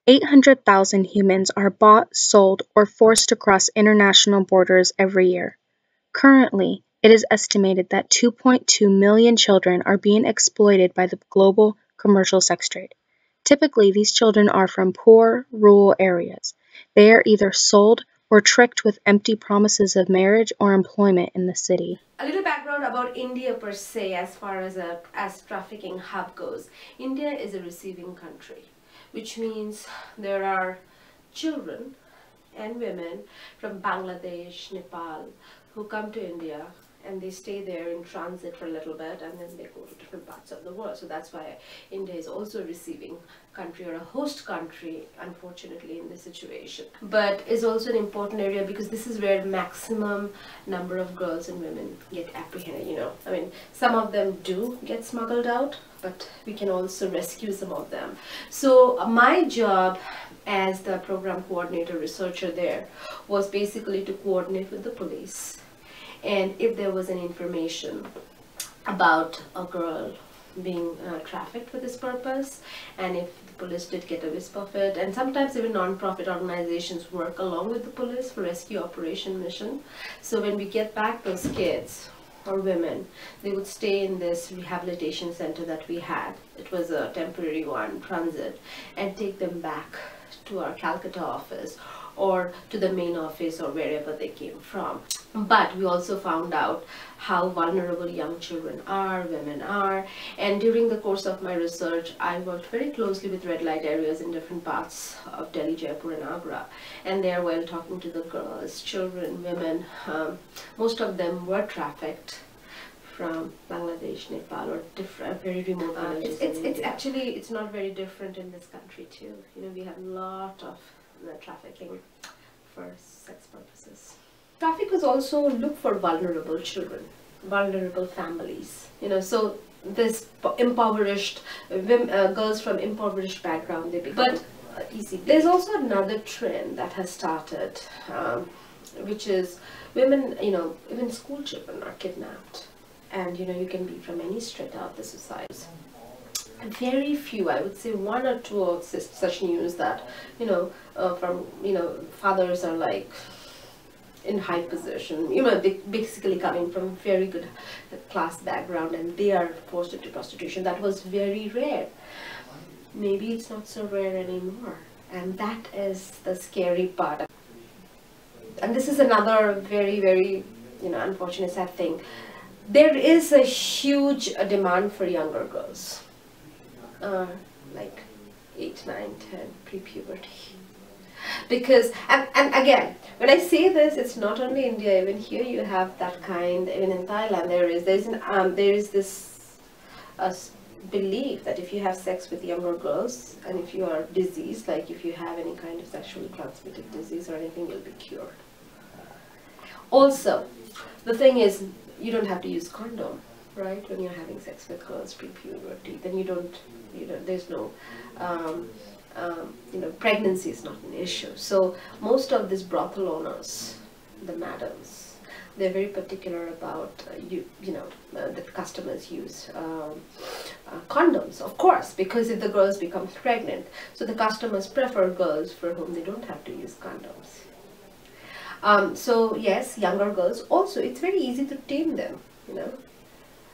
800,000 humans are bought, sold, or forced to cross international borders every year. Currently, it is estimated that 2.2 million children are being exploited by the global commercial sex trade. Typically, these children are from poor, rural areas. They are either sold or tricked with empty promises of marriage or employment in the city. A little background about India per se, as far as trafficking hub goes. India is a receiving country, which means there are children and women from Bangladesh, Nepal, who come to India and they stay there in transit for a little bit and then they go to different parts of the world. So that's why India is also a receiving country or a host country, unfortunately, in this situation. But it's also an important area because this is where maximum number of girls and women get apprehended, you know. I mean, some of them do get smuggled out, but we can also rescue some of them. So my job as the program coordinator researcher there was basically to coordinate with the police, and if there was any information about a girl being trafficked for this purpose, and if the police did get a wisp of it, and sometimes even non-profit organizations work along with the police for rescue operation mission. So when we get back those kids or women, they would stay in this rehabilitation center that we had. It was a temporary one, transit, and take them back to our Calcutta office or to the main office or wherever they came from. But we also found out how vulnerable young children are, women are, and during the course of my research I worked very closely with red light areas in different parts of Delhi, Jaipur and Agra, and there while talking to the girls, children, women, most of them were trafficked from Bangladesh, Nepal, or different, very remote villages. It's actually, it's not very different in this country too. You know, we have a lot of trafficking for sex purposes. Traffickers also look for vulnerable children, vulnerable families. You know, so this impoverished girls from impoverished background, they become easy. There's also another trend that has started, which is women. You know, even school children are kidnapped. And you know, you can be from any strata of the society. Very few, I would say one or two of such news that, you know, from, you know, fathers are like in high position, you know, basically coming from very good class background and they are forced into prostitution. That was very rare. Maybe it's not so rare anymore. And that is the scary part. And this is another very, very, you know, unfortunate, sad thing. There is a huge demand for younger girls, like 8, 9, 10, pre-puberty. Because, and again, when I say this, it's not only India, even here you have that kind, even in Thailand there is this belief that if you have sex with younger girls, and if you are diseased, like if you have any kind of sexually transmitted disease or anything, you'll be cured. Also, the thing is, you don't have to use condom, right? When you're having sex with girls pre-puberty, then you know, there's no, you know, pregnancy is not an issue. So most of these brothel owners, the madams, they're very particular about you know, that customers use condoms, of course, because if the girls become pregnant, so the customers prefer girls for whom they don't have to use condoms. So yes, younger girls also, it's very easy to tame them, you know,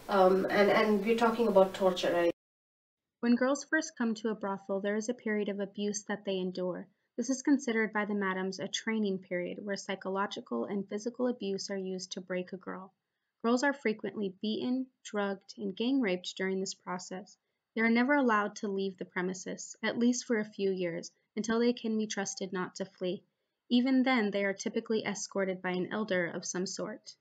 and we're talking about torture, right? When girls first come to a brothel, there is a period of abuse that they endure. This is considered by the madams a training period where psychological and physical abuse are used to break a girl. Girls are frequently beaten, drugged, and gang raped during this process. They are never allowed to leave the premises, at least for a few years, until they can be trusted not to flee. Even then, they are typically escorted by an elder of some sort.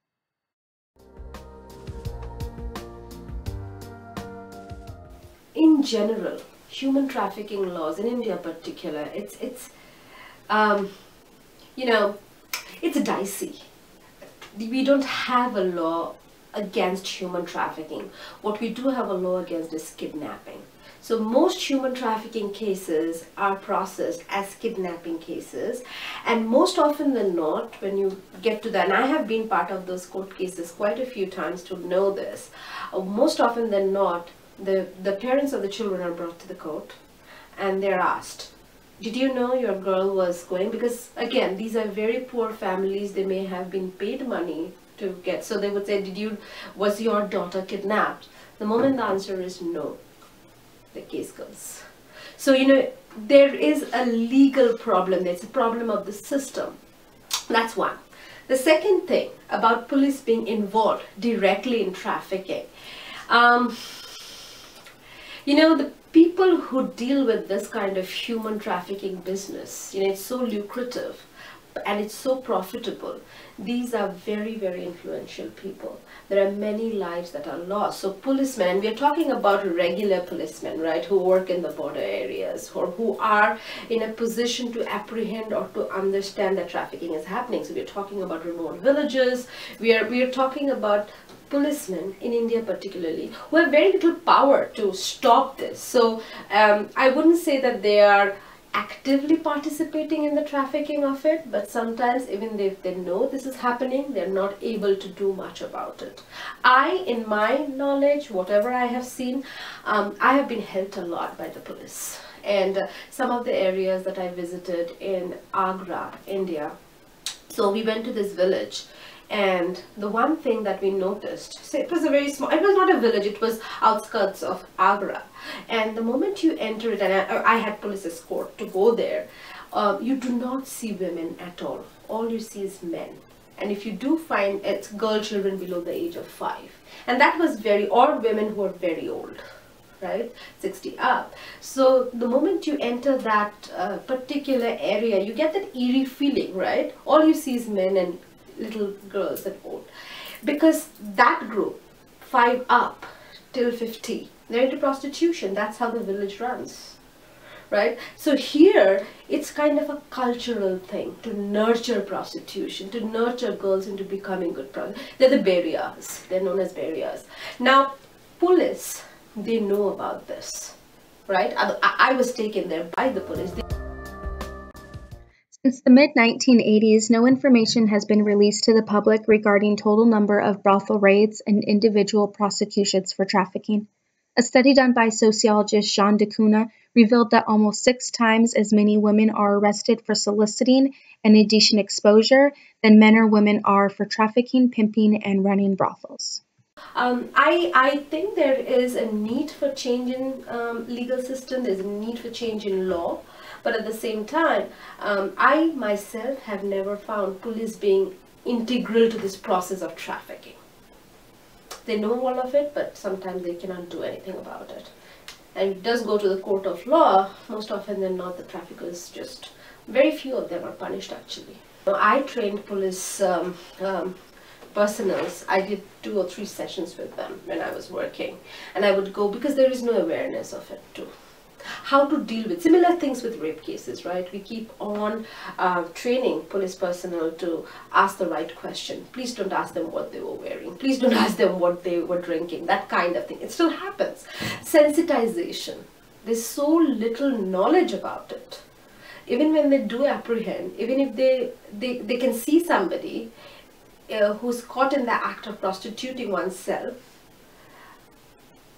In general, human trafficking laws in India in particular, you know, it's dicey. We don't have a law against human trafficking. What we do have a law against is kidnapping. So most human trafficking cases are processed as kidnapping cases, and most often than not, when you get to that, and I have been part of those court cases quite a few times to know this, most often than not, the parents of the children are brought to the court and they're asked, Did you know your girl was going? Because again, these are very poor families. They may have been paid money to get. So they would say, was your daughter kidnapped? The moment the answer is no, the case goes. So, there is a legal problem. There's a problem of the system. That's one. The second thing about police being involved directly in trafficking, um, the people who deal with this kind of human trafficking business, it's so lucrative and it's so profitable. These are very, very influential people. There are many lives that are lost. So policemen, and we're talking about regular policemen, right, who work in the border areas or who are in a position to apprehend or to understand that trafficking is happening. So we're talking about remote villages. We are talking about policemen in India particularly who have very little power to stop this. So I wouldn't say that they are actively participating in the trafficking of it, but sometimes even if they know this is happening, they're not able to do much about it. In my knowledge, whatever I have seen, I have been helped a lot by the police. And some of the areas that I visited in Agra, India, so we went to this village, and the one thing that we noticed, so it was a very small, it was not a village, it was outskirts of Agra. And the moment you enter it, and I had police escort to go there, you do not see women at all. All you see is men. And if you do find, it's girl children below the age of 5. And that was or women who are very old, right, 60 up. So the moment you enter that particular area, you get that eerie feeling, right? All you see is men and little girls and old. Because that group, 5 up till 50, they're into prostitution. That's how the village runs, right? So here, it's kind of a cultural thing to nurture prostitution, to nurture girls into becoming good prostitutes. They're the barriers. They're known as barriers. Now, police, they know about this, right? I was taken there by the police. Since the mid-1980s, no information has been released to the public regarding total number of brothel raids and individual prosecutions for trafficking. A study done by sociologist Jean DeCuna revealed that almost 6 times as many women are arrested for soliciting and indecent exposure than men or women are for trafficking, pimping, and running brothels. I think there is a need for change in legal system. There's a need for change in law. But at the same time, I myself have never found police being integral to this process of trafficking. They know all of it, but sometimes they cannot do anything about it. And it does go to the court of law. Most often than not, the traffickers just, very few of them are punished actually. I trained police personnels. I did 2 or 3 sessions with them when I was working. And I would go, because there is no awareness of it too. How to deal with similar things with rape cases, right? We keep on training police personnel to ask the right question. Please don't ask them what they were wearing. Please don't ask them what they were drinking. That kind of thing. It still happens. Sensitization. There's so little knowledge about it. Even when they do apprehend, even if they can see somebody who's caught in the act of prostituting oneself,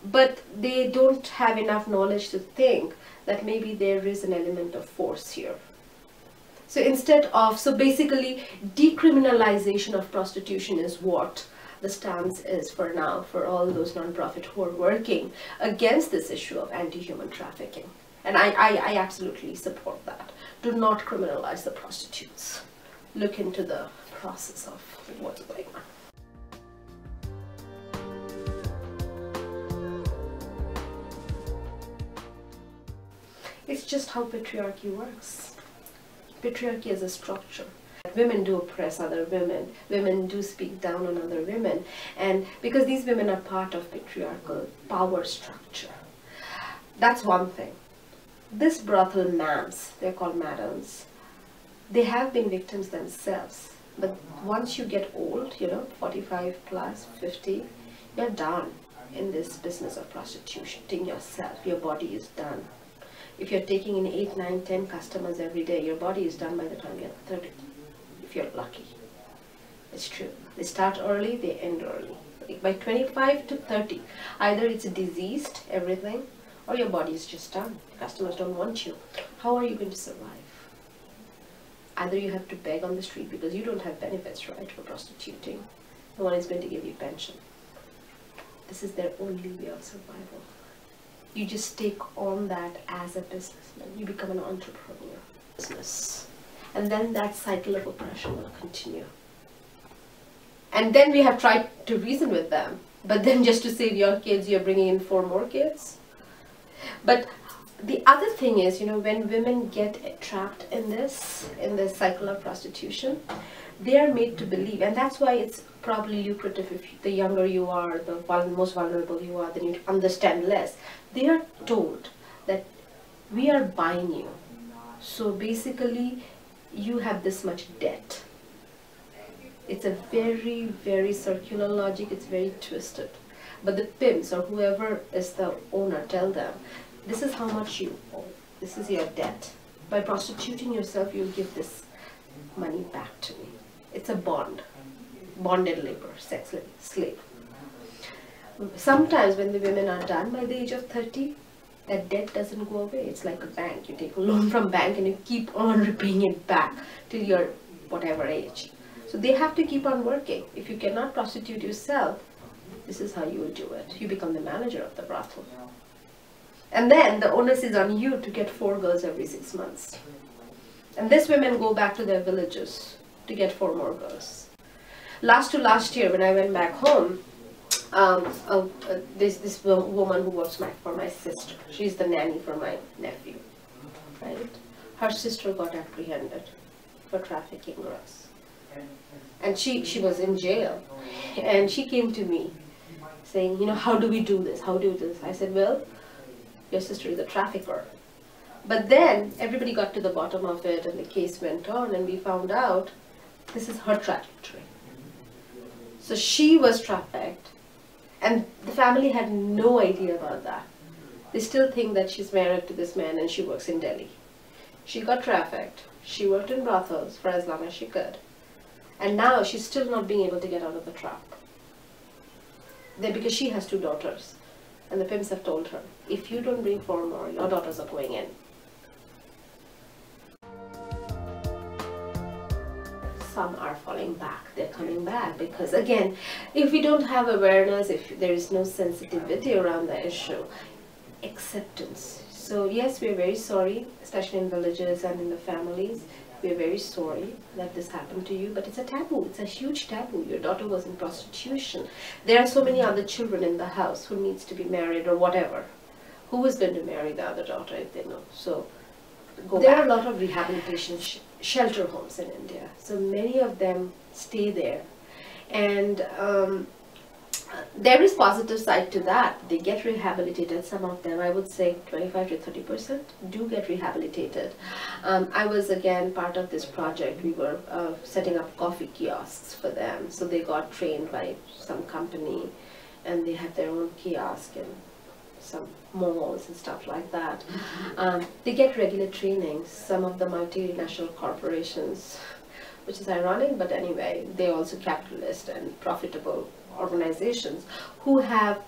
but they don't have enough knowledge to think that maybe there is an element of force here. So basically decriminalization of prostitution is what the stance is for now for all those non-profit who are working against this issue of anti-human trafficking. And I absolutely support that. Do not criminalize the prostitutes. Look into the process of what's going on. It's just how patriarchy works. Patriarchy is a structure. Women do oppress other women. Women do speak down on other women. And because these women are part of patriarchal power structure. That's one thing. This brothel mams, they're called madams, they have been victims themselves. But once you get old, 45 plus, 50, you're done in this business of prostituting yourself. Your body is done. If you're taking in 8, 9, 10 customers every day, your body is done by the time you're 30, if you're lucky. It's true. They start early, they end early. By 25 to 30, either it's diseased, everything, or your body is just done. Customers don't want you. How are you going to survive? Either you have to beg on the street because you don't have benefits, right, for prostituting. No one is going to give you pension. This is their only way of survival. You just take on that as a businessman. You become an entrepreneur. Business. And then that cycle of oppression will continue. And then we have tried to reason with them. But then just to save your kids, you're bringing in 4 more kids. But the other thing is, when women get trapped in this cycle of prostitution, they are made to believe, and that's why it's probably lucrative. If the younger you are, the most vulnerable you are, then you understand less. They are told that we are buying you. So basically, you have this much debt. It's a very, very circular logic. It's very twisted. But the pimps or whoever is the owner tell them, this is how much you owe. This is your debt. By prostituting yourself, you'll give this money back to me. It's a bond. Bonded labor, sex slave. Sometimes when the women are done by the age of 30, that debt doesn't go away. It's like a bank. You take a loan from bank and you keep on repaying it back till you're whatever age. So they have to keep on working. If you cannot prostitute yourself, this is how you will do it. You become the manager of the brothel. And then the onus is on you to get 4 girls every 6 months. And these women go back to their villages to get 4 more girls. Last year when I went back home, this woman who works for my sister, she's the nanny for my nephew, right? Her sister got apprehended for trafficking girls. And she was in jail. And she came to me saying, how do we do this? How do we do this? I said, well, your sister is a trafficker. But then everybody got to the bottom of it and the case went on and we found out this is her trajectory. So she was trafficked and the family had no idea about that. They still think that she's married to this man and she works in Delhi. She got trafficked. She worked in brothels for as long as she could. And now she's still not being able to get out of the trap. Because she has 2 daughters. And the pimps have told her, if you don't bring 4 more, your daughters are going in. Some are falling back. They're coming back because, again, if we don't have awareness, if there is no sensitivity around the issue, acceptance. So yes, we're very sorry, especially in villages and in the families. We're very sorry that this happened to you, but it's a taboo. It's a huge taboo. Your daughter was in prostitution. There are so many other children in the house who needs to be married or whatever. Who is going to marry the other daughter if they know? So there are a lot of rehabilitation shelter homes in India. So many of them stay there. And there is positive side to that. They get rehabilitated. Some of them, I would say 25 to 30% do get rehabilitated. I was again part of this project. We were setting up coffee kiosks for them. So they got trained by some company and they have their own kiosk and some malls and stuff like that. They get regular training. Some of the multinational corporations, which is ironic, but anyway, they're also capitalist and profitable organizations who have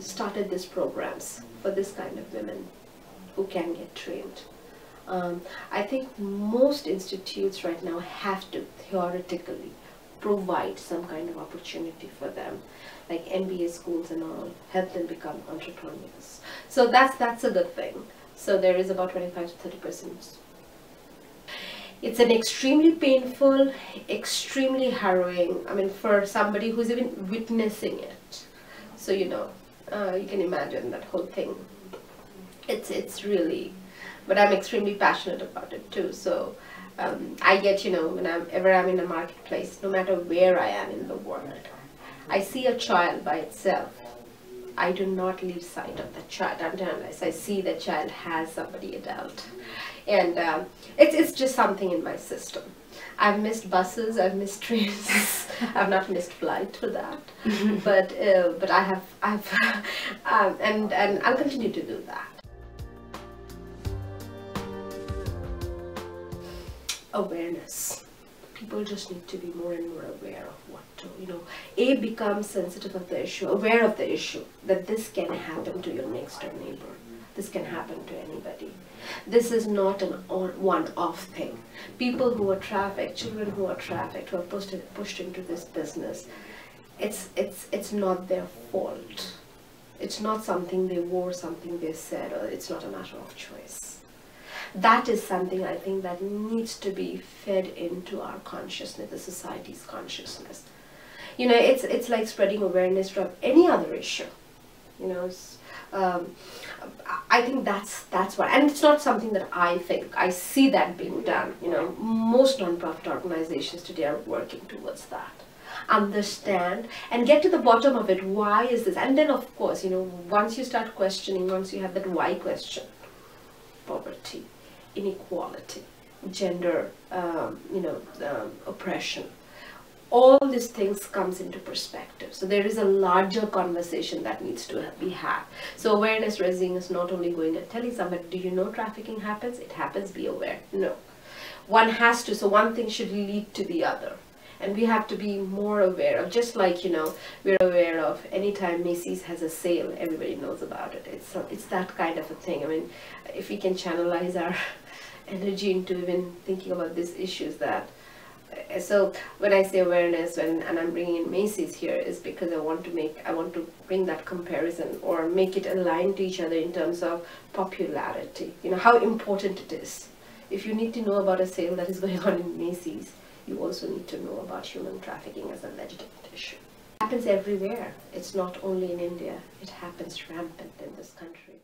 started these programs for this kind of women who can get trained. I think most institutes right now have to theoretically provide some kind of opportunity for them, like MBA schools and all, help them become entrepreneurs. So that's a good thing. So there is about 25 to 30%. It's an extremely painful, extremely harrowing, I mean, for somebody who's even witnessing it. So, you can imagine that whole thing. It's really, but I'm extremely passionate about it too. So I get, whenever I'm in a marketplace, no matter where I am in the world, I see a child by itself. I do not lose sight of the child unless I see the child has somebody adult. And it's just something in my system. I've missed buses, I've missed trains, I've not missed flight for that. But I've and I'll continue to do that. Awareness. People just need to be more and more aware of what to, become sensitive of the issue, aware of the issue, that this can happen to your next door neighbor. This can happen to anybody. This is not an one-off thing. People who are trafficked, children who are trafficked, who are pushed into this business, it's not their fault. It's not something they wore, something they said, or it's not a matter of choice. That is something I think that needs to be fed into our consciousness, the society's consciousness. You know, it's like spreading awareness from any other issue. You know, I think that's what, and it's not something that I think. I see that being done. You know, most non-profit organizations today are working towards that. Understand and get to the bottom of it. Why is this? And then, of course, you know, once you start questioning, once you have that why question, poverty, inequality, gender, oppression, all these things comes into perspective. So there is a larger conversation that needs to be had. So awareness raising is not only going and telling somebody, do you know trafficking happens? It happens, be aware. No. One has to, so one thing should lead to the other. And we have to be more aware of, just like, you know, we're aware of anytime Macy's has a sale, everybody knows about it. It's that kind of a thing. I mean, if we can channelize our energy into even thinking about these issues, that so when I say awareness, and I'm bringing in Macy's here, is because I want to bring that comparison or make it align to each other in terms of popularity. You know, how important it is. If you need to know about a sale that is going on in Macy's, you also need to know about human trafficking as a legitimate issue. It happens everywhere. It's not only in India. It happens rampant in this country.